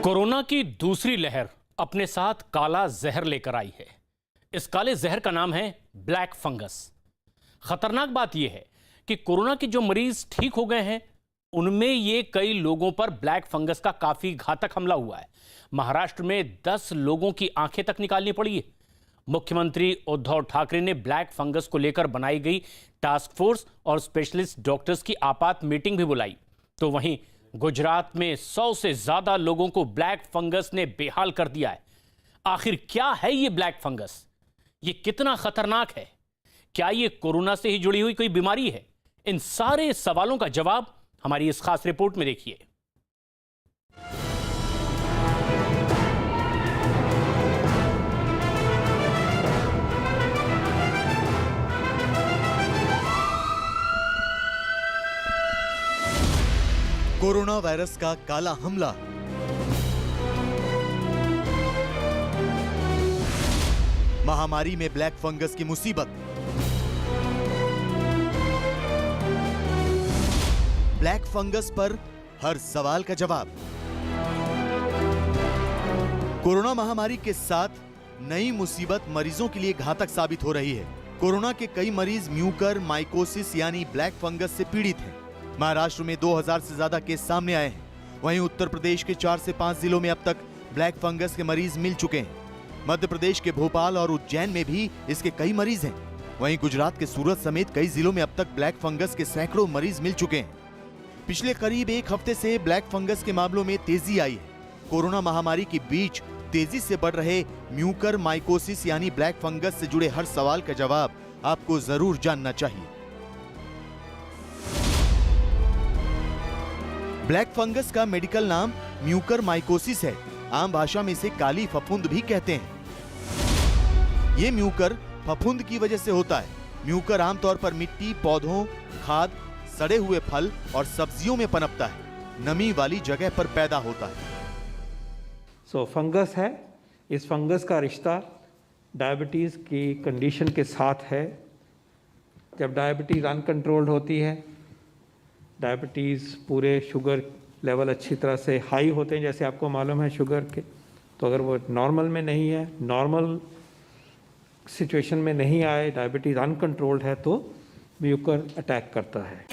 Corona की दूसरी लहर अपने साथ काला जहर लेकर आई है। इस काले जहर का नाम है ब्लैक फंगस। खतरनाक बात यह है कि कोरोना के जो मरीज ठीक हो गए हैं उनमें ये कई लोगों पर ब्लैक फंगस का काफी घातक हमला हुआ है। महाराष्ट्र में 10 लोगों की आंखें तक निकालनी पड़ी है। मुख्यमंत्री उद्धव ठाकरे ने ब्लैक फंगस को लेकर बनाई गई टास्क फोर्स और स्पेशलिस्ट डॉक्टर्स की आपात मीटिंग भी बुलाई। तो वहीं गुजरात में 100 से ज्यादा लोगों को ब्लैक फंगस ने बेहाल कर दिया है। आखिर क्या है ये ब्लैक फंगस? ये कितना खतरनाक है? क्या ये कोरोना से ही जुड़ी हुई कोई बीमारी है? इन सारे सवालों का जवाब हमारी इस खास रिपोर्ट में देखिए। कोरोना वायरस का काला हमला। महामारी में ब्लैक फंगस की मुसीबत। ब्लैक फंगस पर हर सवाल का जवाब। कोरोना महामारी के साथ नई मुसीबत मरीजों के लिए घातक साबित हो रही है। कोरोना के कई मरीज म्यूकर माइकोसिस यानी ब्लैक फंगस से पीड़ित हैं। महाराष्ट्र में 2000 से ज्यादा केस सामने आए हैं। वहीं उत्तर प्रदेश के 4 से 5 जिलों में अब तक ब्लैक फंगस के मरीज मिल चुके हैं। मध्य प्रदेश के भोपाल और उज्जैन में भी इसके कई मरीज हैं। वहीं गुजरात के सूरत समेत कई जिलों में अब तक ब्लैक फंगस के सैकड़ों मरीज मिल चुके हैं। पिछले करीब एक हफ्ते से ब्लैक फंगस के मामलों में तेजी आई है। कोरोना महामारी के बीच तेजी से बढ़ रहे म्यूकर माइकोसिस यानी ब्लैक फंगस से जुड़े हर सवाल का जवाब आपको जरूर जानना चाहिए। ब्लैक फंगस का मेडिकल नाम म्यूकर माइकोसिस है। आम भाषा में इसे काली फफूंद भी कहते हैं। ये म्यूकर फफूंद की वजह से होता है। म्यूकर आमतौर पर मिट्टी, पौधों, खाद, सड़े हुए फल और सब्जियों में पनपता है। नमी वाली जगह पर पैदा होता है। फंगस है। इस फंगस का रिश्ता डायबिटीज़ की कंडीशन के साथ है। जब डायबिटीज़ अनकंट्रोल्ड होती है, डायबिटीज़ पूरे शुगर लेवल अच्छी तरह से हाई होते हैं, जैसे आपको मालूम है शुगर के, तो अगर वो नॉर्मल में नहीं है, नॉर्मल सिचुएशन में नहीं आए, डायबिटीज़ अनकंट्रोल्ड है, तो म्यूकर अटैक करता है।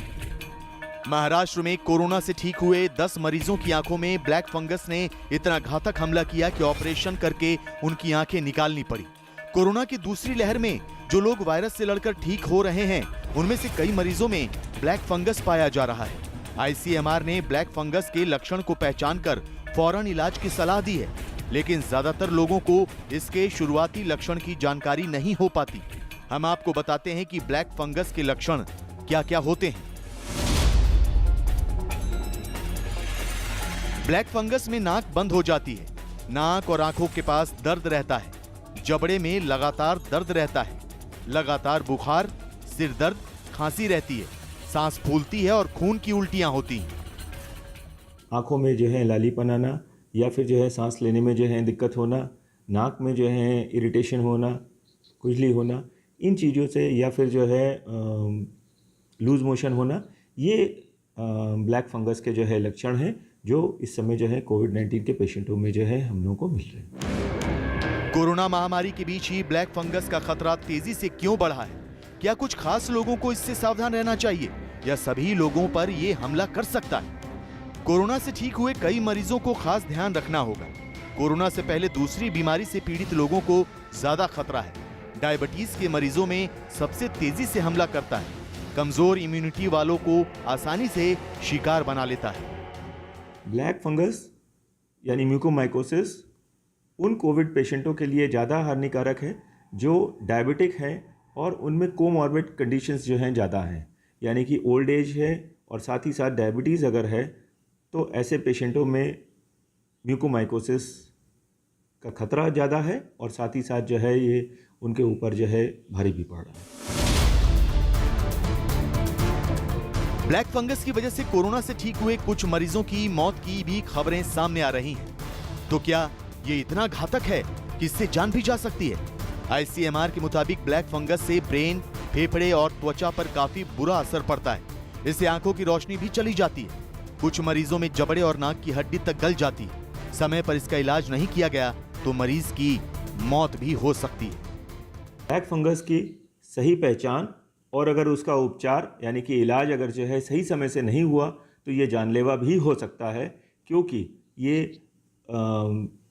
महाराष्ट्र में कोरोना से ठीक हुए 10 मरीजों की आंखों में ब्लैक फंगस ने इतना घातक हमला किया कि ऑपरेशन करके उनकी आंखें निकालनी पड़ी। कोरोना की दूसरी लहर में जो लोग वायरस से लड़कर ठीक हो रहे हैं उनमें से कई मरीजों में ब्लैक फंगस पाया जा रहा है। ICMR ने ब्लैक फंगस के लक्षण को पहचान कर फौरन इलाज की सलाह दी है, लेकिन ज्यादातर लोगों को इसके शुरुआती लक्षण की जानकारी नहीं हो पाती। हम आपको बताते हैं कि ब्लैक फंगस के लक्षण क्या क्या होते हैं। ब्लैक फंगस में नाक बंद हो जाती है। नाक और आंखों के पास दर्द रहता है। जबड़े में लगातार दर्द रहता है। लगातार बुखार, सिर दर्द, खांसी रहती है। सांस फूलती है और खून की उल्टियां होती हैं। आंखों में जो है लालीपन आना या फिर जो है सांस लेने में जो है दिक्कत होना, नाक में जो है इरिटेशन होना, खुजली होना, इन चीज़ों से, या फिर जो है लूज मोशन होना, ये ब्लैक फंगस के जो है लक्षण हैं जो इस समय जो है कोविड-19 के पेशेंटों में जो है हम लोगों को मिल रहे हैं। कोरोना महामारी के बीच ही ब्लैक फंगस का खतरा तेजी से क्यों बढ़ा है? क्या कुछ खास लोगों को इससे सावधान रहना चाहिए या सभी लोगों पर यह हमला कर सकता है? कोरोना से ठीक हुए कई मरीजों को खास ध्यान रखना होगा। कोरोना से पहले दूसरी बीमारी से पीड़ित लोगों को ज्यादा खतरा है। डायबिटीज के मरीजों में सबसे तेजी से हमला करता है। कमजोर इम्यूनिटी वालों को आसानी से शिकार बना लेता है। ब्लैक फंगस यानी म्यूकोमाइकोसिस उन कोविड पेशेंटों के लिए ज़्यादा हानिकारक है जो डायबिटिक हैं और उनमें कोमॉर्बिड कंडीशंस जो हैं ज़्यादा हैं, यानी कि ओल्ड एज है और साथ ही साथ डायबिटीज़ अगर है तो ऐसे पेशेंटों में म्यूकोमाइकोसिस का खतरा ज़्यादा है और साथ ही साथ जो है ये उनके ऊपर जो है भारी भी पड़ रहा है। ब्लैक फंगस की वजह से कोरोना से ठीक हुए कुछ मरीजों की मौत की भी खबरें सामने आ रही हैं। तो क्या ये इतना घातक है कि इससे जान भी जा सकती है? ICMR के मुताबिक ब्लैक फंगस से ब्रेन, फेफड़े और त्वचा पर काफी बुरा असर पड़ता है। इससे आंखों की रोशनी भी चली जाती है। कुछ मरीजों में जबड़े और नाक की हड्डी तक गल जाती है। समय पर इसका इलाज नहीं किया गया तो मरीज की मौत भी हो सकती है। ब्लैक फंगस की सही पहचान और अगर उसका उपचार यानी कि इलाज अगर जो है सही समय से नहीं हुआ तो ये जानलेवा भी हो सकता है, क्योंकि ये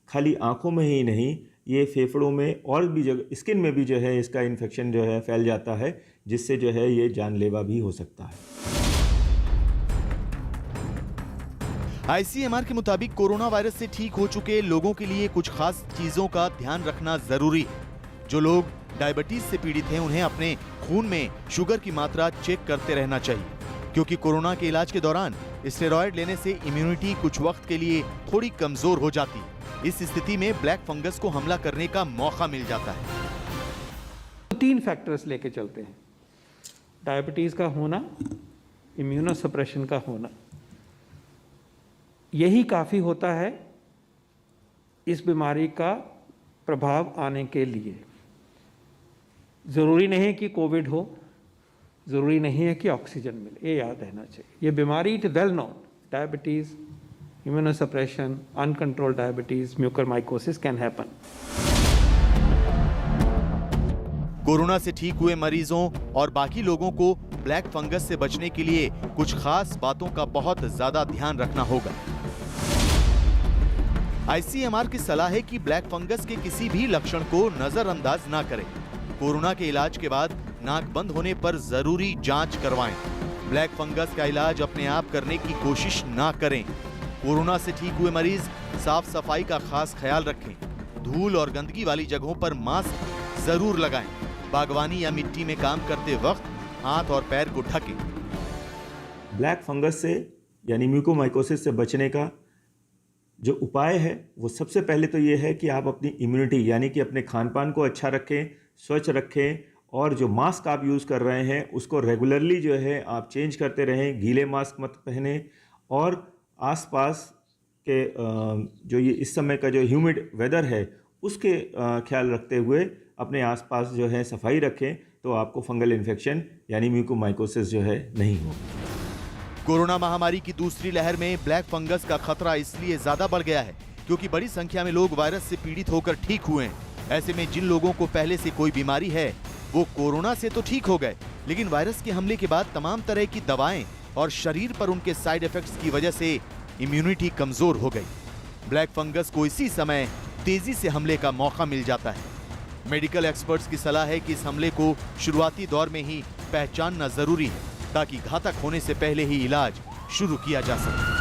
खाली आँखों में ही नहीं, ये फेफड़ों में और भी जगह स्किन में भी जो है इसका इन्फेक्शन जो है फैल जाता है, जिससे जो है ये जानलेवा भी हो सकता है। आईसीएमआर के मुताबिक कोरोना वायरस से ठीक हो चुके लोगों के लिए कुछ खास चीजों का ध्यान रखना जरूरी है। जो लोग डायबिटीज से पीड़ित हैं उन्हें अपने खून में शुगर की मात्रा चेक करते रहना चाहिए, क्योंकि कोरोना के इलाज के दौरान स्टेरॉयड लेने से इम्यूनिटी कुछ वक्त के लिए थोड़ी कमजोर हो जाती है। इस स्थिति में ब्लैक फंगस को हमला करने का मौका मिल जाता है। 3 फैक्टर्स लेके चलते हैं, डायबिटीज का होना, इम्यूनोसप्रेशन का होना, यही काफ़ी होता है इस बीमारी का प्रभाव आने के लिए। ज़रूरी नहीं है कि कोविड हो, ज़रूरी नहीं है कि ऑक्सीजन मिले, ये याद रहना चाहिए। ये बीमारी it well known, diabetes, immunosuppression, uncontrolled diabetes, mucormycosis can happen. Corona से ठीक हुए मरीजों और बाकी लोगों को ब्लैक फंगस से बचने के लिए कुछ खास बातों का बहुत ज्यादा ध्यान रखना होगा। आईसीएमआर की सलाह है कि ब्लैक फंगस के किसी भी लक्षण को नजरअंदाज ना करें। कोरोना के इलाज के बाद नाक बंद होने पर जरूरी जांच करवाएं। ब्लैक फंगस का इलाज अपने आप करने की कोशिश ना करें। कोरोना से ठीक हुए मरीज साफ सफाई का खास ख्याल रखें। धूल और गंदगी वाली जगहों पर मास्क जरूर लगाएं। बागवानी या मिट्टी में काम करते वक्त हाथ और पैर को ढकें। ब्लैक फंगस से यानी म्यूकोमाइकोसिस से बचने का जो उपाय है वो सबसे पहले तो ये है कि आप अपनी इम्यूनिटी यानी कि अपने खान पान को अच्छा रखें, स्वच्छ रखें, और जो मास्क आप यूज़ कर रहे हैं उसको रेगुलरली जो है आप चेंज करते रहें। गीले मास्क मत पहने, और आसपास के जो ये इस समय का जो ह्यूमिड वेदर है उसके ख्याल रखते हुए अपने आसपास जो है सफाई रखें, तो आपको फंगल इन्फेक्शन यानी म्यूकोमाइकोसिस जो है नहीं होगा। कोरोना महामारी की दूसरी लहर में ब्लैक फंगस का खतरा इसलिए ज्यादा बढ़ गया है क्योंकि बड़ी संख्या में लोग वायरस से पीड़ित होकर ठीक हुए हैं। ऐसे में जिन लोगों को पहले से कोई बीमारी है वो कोरोना से तो ठीक हो गए, लेकिन वायरस के हमले के बाद तमाम तरह की दवाएं और शरीर पर उनके साइड इफेक्ट्स की वजह से इम्यूनिटी कमजोर हो गई। ब्लैक फंगस को इसी समय तेजी से हमले का मौका मिल जाता है। मेडिकल एक्सपर्ट्स की सलाह है कि इस हमले को शुरुआती दौर में ही पहचानना जरूरी है ताकि घातक होने से पहले ही इलाज शुरू किया जा सके।